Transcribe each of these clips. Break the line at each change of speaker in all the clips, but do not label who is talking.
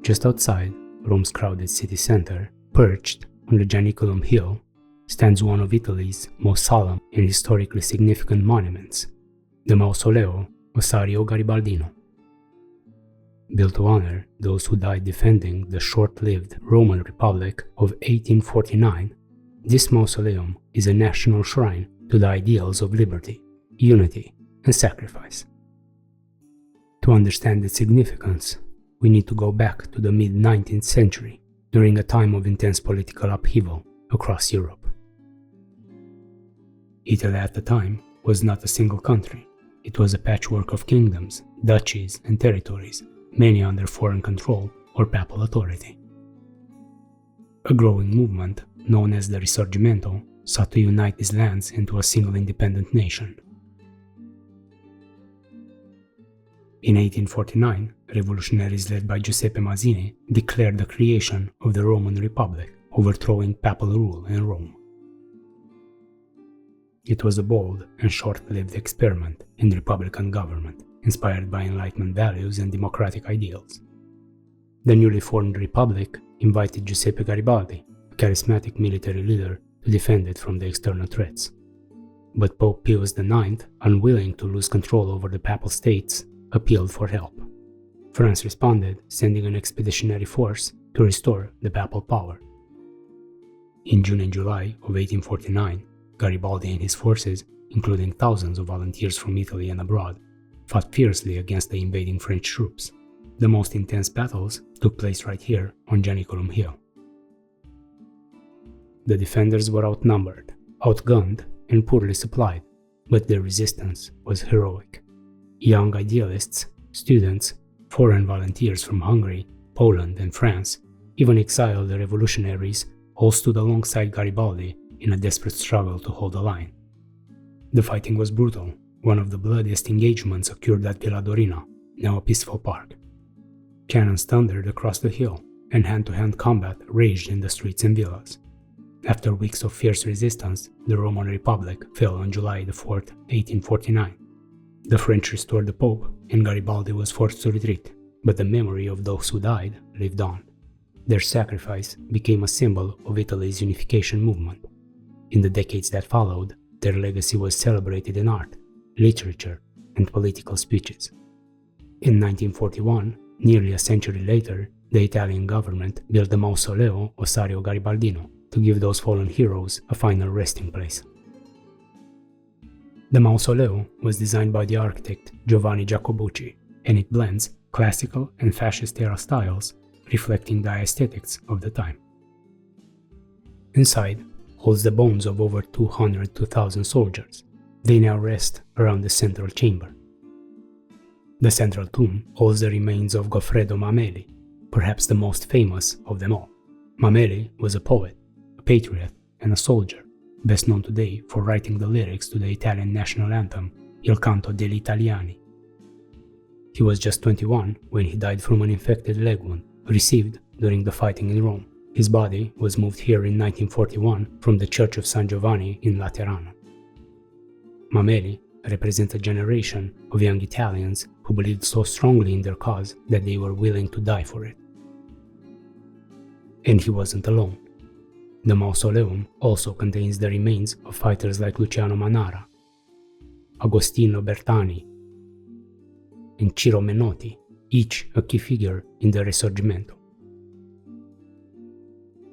Just outside Rome's crowded city center, perched on the Gianicolo Hill, stands one of Italy's most solemn and historically significant monuments, the Mausoleo Ossario Garibaldi. Built to honor those who died defending the short-lived Roman Republic of 1849, this mausoleum is a national shrine to the ideals of liberty, unity, and sacrifice. To understand its significance, we need to go back to the mid-19th century, during a time of intense political upheaval across Europe. Italy at the time was not a single country. It was a patchwork of kingdoms, duchies, and territories, many under foreign control or papal authority. A growing movement, known as the Risorgimento, sought to unite these lands into a single independent nation. In 1849, revolutionaries led by Giuseppe Mazzini declared the creation of the Roman Republic, overthrowing papal rule in Rome. It was a bold and short-lived experiment in republican government, inspired by Enlightenment values and democratic ideals. The newly formed republic invited Giuseppe Garibaldi, a charismatic military leader, to defend it from the external threats. But Pope Pius IX, unwilling to lose control over the Papal States, appealed for help. France responded, sending an expeditionary force to restore the papal power. In June and July of 1849, Garibaldi and his forces, including thousands of volunteers from Italy and abroad, fought fiercely against the invading French troops. The most intense battles took place right here on Gianicolo Hill. The defenders were outnumbered, outgunned, and poorly supplied, but their resistance was heroic. Young idealists, students, foreign volunteers from Hungary, Poland, and France, even exiled revolutionaries, all stood alongside Garibaldi in a desperate struggle to hold the line. The fighting was brutal. One of the bloodiest engagements occurred at Villa Dorina, now a peaceful park. Cannons thundered across the hill, and hand-to-hand combat raged in the streets and villas. After weeks of fierce resistance, the Roman Republic fell on July 4, 1849. The French restored the Pope, and Garibaldi was forced to retreat, but the memory of those who died lived on. Their sacrifice became a symbol of Italy's unification movement. In the decades that followed, their legacy was celebrated in art, literature, and political speeches. In 1941, nearly a century later, the Italian government built the Mausoleo Ossario Garibaldi to give those fallen heroes a final resting place. The mausoleo was designed by the architect Giovanni Jacobucci, and it blends classical and fascist-era styles, reflecting the aesthetics of the time. Inside holds the bones of over 202,000 soldiers. They now rest around the central chamber. The central tomb holds the remains of Goffredo Mameli, perhaps the most famous of them all. Mameli was a poet, a patriot, and a soldier, best known today for writing the lyrics to the Italian national anthem, Il Canto degli Italiani. He was just 21 when he died from an infected leg wound received during the fighting in Rome. His body was moved here in 1941 from the Church of San Giovanni in Laterano. Mameli represents a generation of young Italians who believed so strongly in their cause that they were willing to die for it. And he wasn't alone. The mausoleum also contains the remains of fighters like Luciano Manara, Agostino Bertani, and Ciro Menotti, each a key figure in the Risorgimento.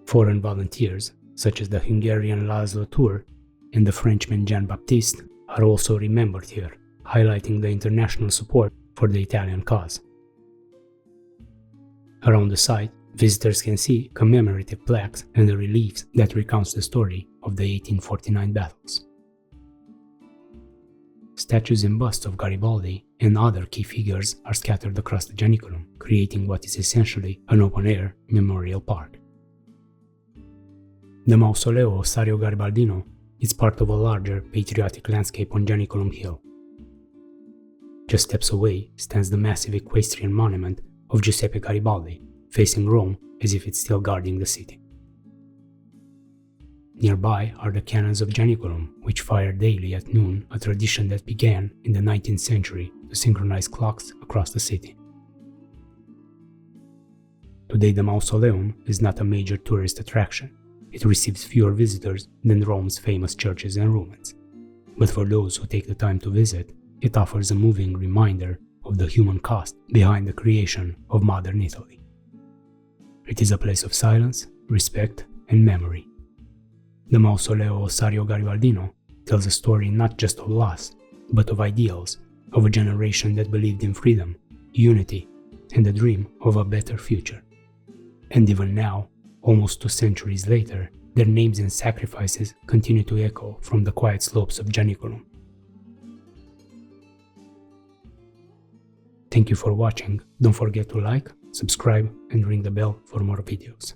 Foreign volunteers, such as the Hungarian Laszlo Tur and the Frenchman Jean-Baptiste, are also remembered here, highlighting the international support for the Italian cause. Around the site, visitors can see commemorative plaques and the reliefs that recounts the story of the 1849 battles. Statues and busts of Garibaldi and other key figures are scattered across the Gianicolo, creating what is essentially an open-air memorial park. The Mausoleo Ossario Garibaldi is part of a larger patriotic landscape on Gianicolo Hill. Just steps away stands the massive equestrian monument of Giuseppe Garibaldi, facing Rome as if it's still guarding the city. Nearby are the cannons of Gianicolo, which fire daily at noon, a tradition that began in the 19th century to synchronize clocks across the city. Today the mausoleum is not a major tourist attraction. It receives fewer visitors than Rome's famous churches and ruins. But for those who take the time to visit, it offers a moving reminder of the human cost behind the creation of modern Italy. It is a place of silence, respect, and memory. The Mausoleo Ossario Garibaldi tells a story not just of loss, but of ideals, of a generation that believed in freedom, unity, and the dream of a better future. And even now, almost 2 centuries later, their names and sacrifices continue to echo from the quiet slopes of Gianicolo. Thank you for watching. Don't forget to like, subscribe, and ring the bell for more videos.